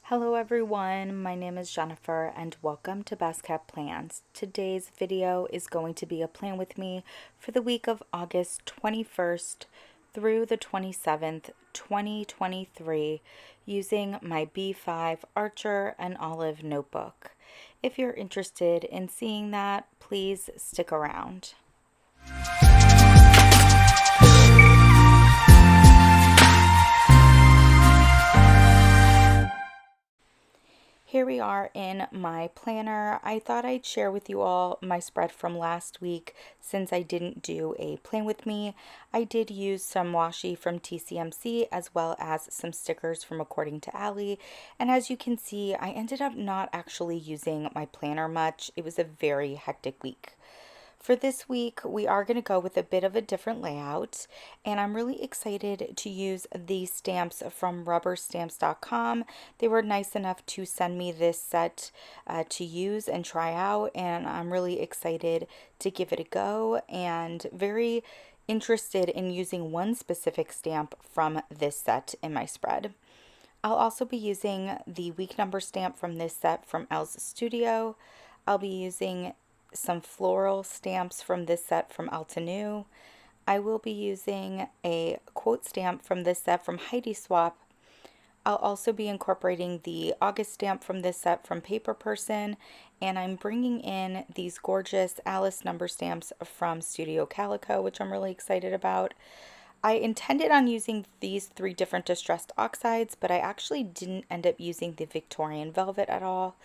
Hello everyone, my name is Jennifer and welcome to Best Kept Plans. Today's video is going to be a plan with me for the week of August 21st through the 27th, 2023 using my B5 Archer and Olive notebook. If you're interested in seeing that, please stick around. Here we are in my planner. I thought I'd share with you all my spread from last week since I didn't do a plan with me. I did use some washi from TCMC as well as some stickers from According to Allie. And as you can see, I ended up not actually using my planner much. It was a very hectic week. For this week, we are going to go with a bit of a different layout, and I'm really excited to use these stamps from rubberstamps.com. They were nice enough to send me this set to use and try out, and I'm really excited to give it a go and very interested in using one specific stamp from this set in my spread. I'll also be using the week number stamp from this set from Elle's Studio. I'll be using some floral stamps from this set from Altenew. I will be using a quote stamp from this set from Heidi Swap. I'll also be incorporating the August stamp from this set from Paper Person, and I'm bringing in these gorgeous Alice number stamps from Studio Calico, which I'm really excited about. I intended on using these 3 different distressed oxides, but I actually didn't end up using the Victorian Velvet at all.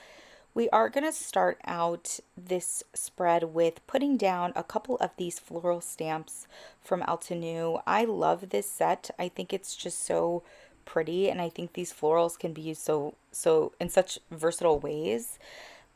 We are going to start out this spread with putting down a couple of these floral stamps from Altenew. I love this set. I think it's just so pretty, and I think these florals can be used so in such versatile ways.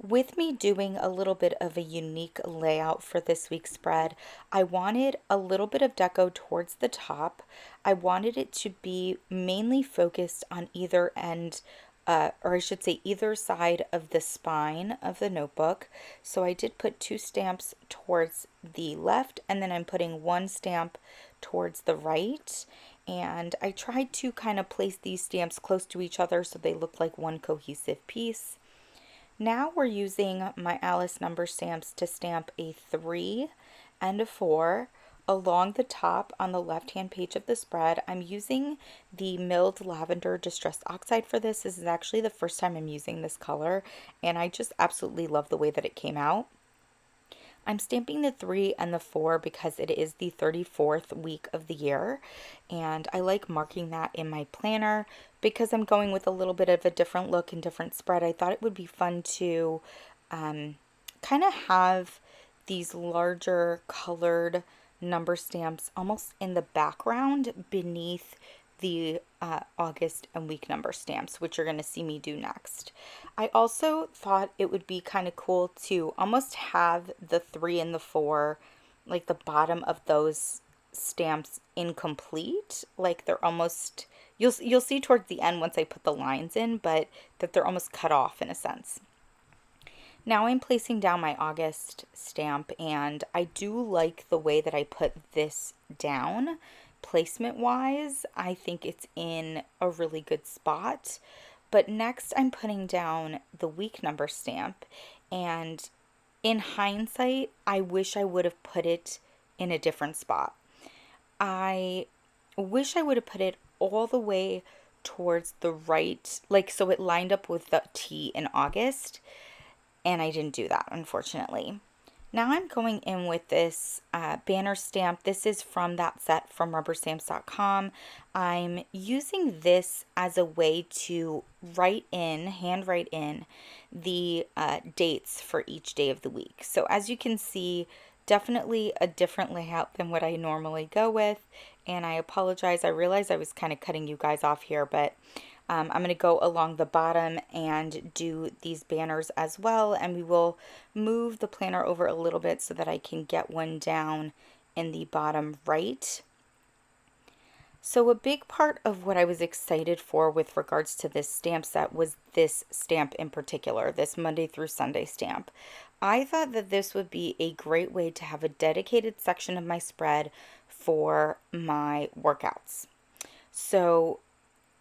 With me doing a little bit of a unique layout for this week's spread, I wanted a little bit of deco towards the top. I wanted it to be mainly focused on either end, or I should say either side of the spine of the notebook. So I did put 2 stamps towards the left, and then I'm putting 1 stamp towards the right. And I tried to kind of place these stamps close to each other so they look like one cohesive piece. Now we're using my Alice number stamps to stamp a 3 and a 4 along the top on the left-hand page of the spread. I'm using the Milled Lavender Distressed Oxide for this. This is actually the first time I'm using this color, and I just absolutely love the way that it came out. I'm stamping the 3 and the 4 because it is the 34th week of the year, and I like marking that in my planner because I'm going with a little bit of a different look and different spread. I thought it would be fun to kind of have these larger colored number stamps almost in the background beneath the August and week number stamps, which you're going to see me do next. I also thought it would be kind of cool to almost have the 3 and the 4, like the bottom of those stamps incomplete, like they're almost, you'll see towards the end once I put the lines in, but that they're almost cut off in a sense. Now I'm placing down my August stamp, and I do like the way that I put this down. Placement wise, I think it's in a really good spot. But next I'm putting down the week number stamp, and in hindsight, I wish I would have put it in a different spot. I wish I would have put it all the way towards the right, like so it lined up with the T in August, and I didn't do that, unfortunately. Now I'm going in with this banner stamp. This is from that set from rubberstamps.com. I'm using this as a way to hand write in the dates for each day of the week. So as you can see, definitely a different layout than what I normally go with. And I apologize. I realized I was kind of cutting you guys off here, but I'm going to go along the bottom and do these banners as well, and we will move the planner over a little bit so that I can get one down in the bottom right. So a big part of what I was excited for with regards to this stamp set was this stamp in particular, this Monday through Sunday stamp. I thought that this would be a great way to have a dedicated section of my spread for my workouts. So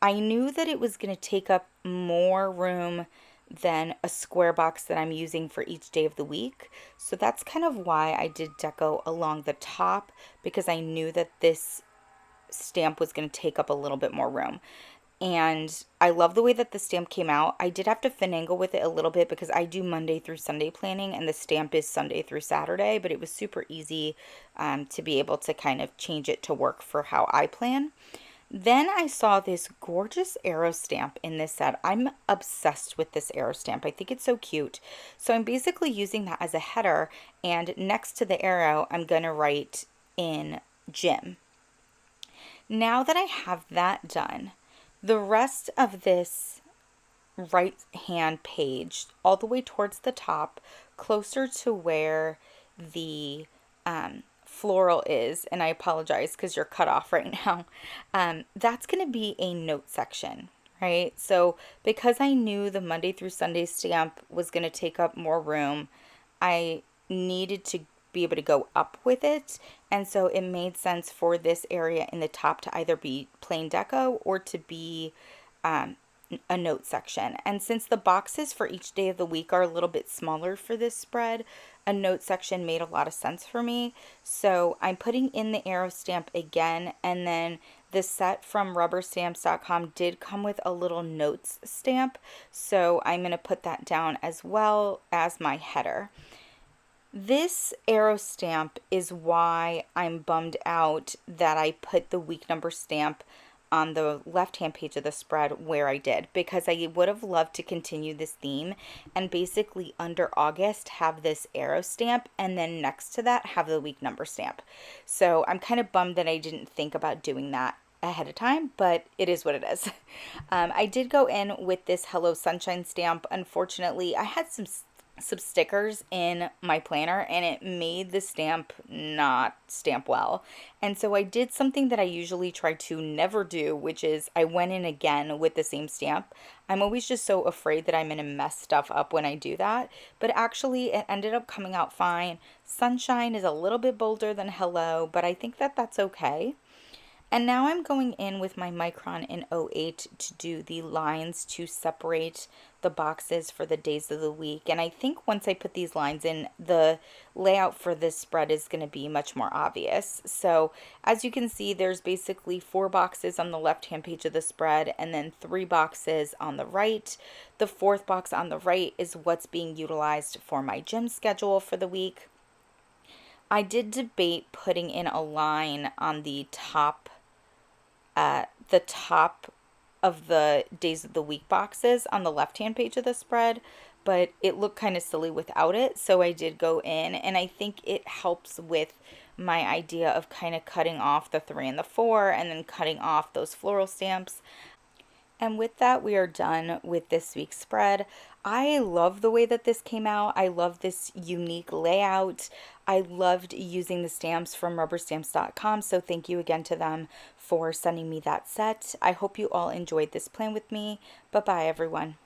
I knew that it was going to take up more room than a square box that I'm using for each day of the week. So that's kind of why I did deco along the top, because I knew that this stamp was going to take up a little bit more room. And I love the way that the stamp came out. I did have to finagle with it a little bit because I do Monday through Sunday planning and the stamp is Sunday through Saturday, but it was super easy to be able to kind of change it to work for how I plan. Then I saw this gorgeous arrow stamp in this set. I'm obsessed with this arrow stamp. I think it's so cute. So I'm basically using that as a header, and next to the arrow, I'm going to write in Gym. Now that I have that done, the rest of this right hand page, all the way towards the top, closer to where the floral is, and I apologize because you're cut off right now, that's going to be a note section, right? So because I knew the Monday through Sunday stamp was going to take up more room, I needed to be able to go up with it. And so it made sense for this area in the top to either be plain deco or to be a note section. And since the boxes for each day of the week are a little bit smaller for this spread, a note section made a lot of sense for me. So I'm putting in the arrow stamp again, and then the set from rubberstamps.com did come with a little notes stamp. So I'm going to put that down as well as my header. This arrow stamp is why I'm bummed out that I put the week number stamp on the left hand page of the spread where I did, because I would have loved to continue this theme and basically under August have this arrow stamp and then next to that have the week number stamp. So I'm kind of bummed that I didn't think about doing that ahead of time, but it is what it is. I did go in with this Hello Sunshine stamp. Unfortunately, I had some stickers in my planner and it made the stamp not stamp well. And so I did something that I usually try to never do, which is I went in again with the same stamp. I'm always just so afraid that I'm going to mess stuff up when I do that. But actually it ended up coming out fine. Sunshine is a little bit bolder than Hello, but I think that that's okay. And now I'm going in with my Micron in 08 to do the lines to separate the boxes for the days of the week. And I think once I put these lines in, the layout for this spread is going to be much more obvious. So as you can see, there's basically 4 boxes on the left-hand page of the spread and then 3 boxes on the right. The 4th box on the right is what's being utilized for my gym schedule for the week. I did debate putting in a line on the top of the days of the week boxes on the left hand page of the spread, but it looked kind of silly without it, so I did go in, and I think it helps with my idea of kind of cutting off the 3 and the 4 and then cutting off those floral stamps. And with that, we are done with this week's spread. I love the way that this came out. I love this unique layout. I loved using the stamps from rubberstamps.com, so thank you again to them for sending me that set. I hope you all enjoyed this plan with me. Bye-bye, everyone.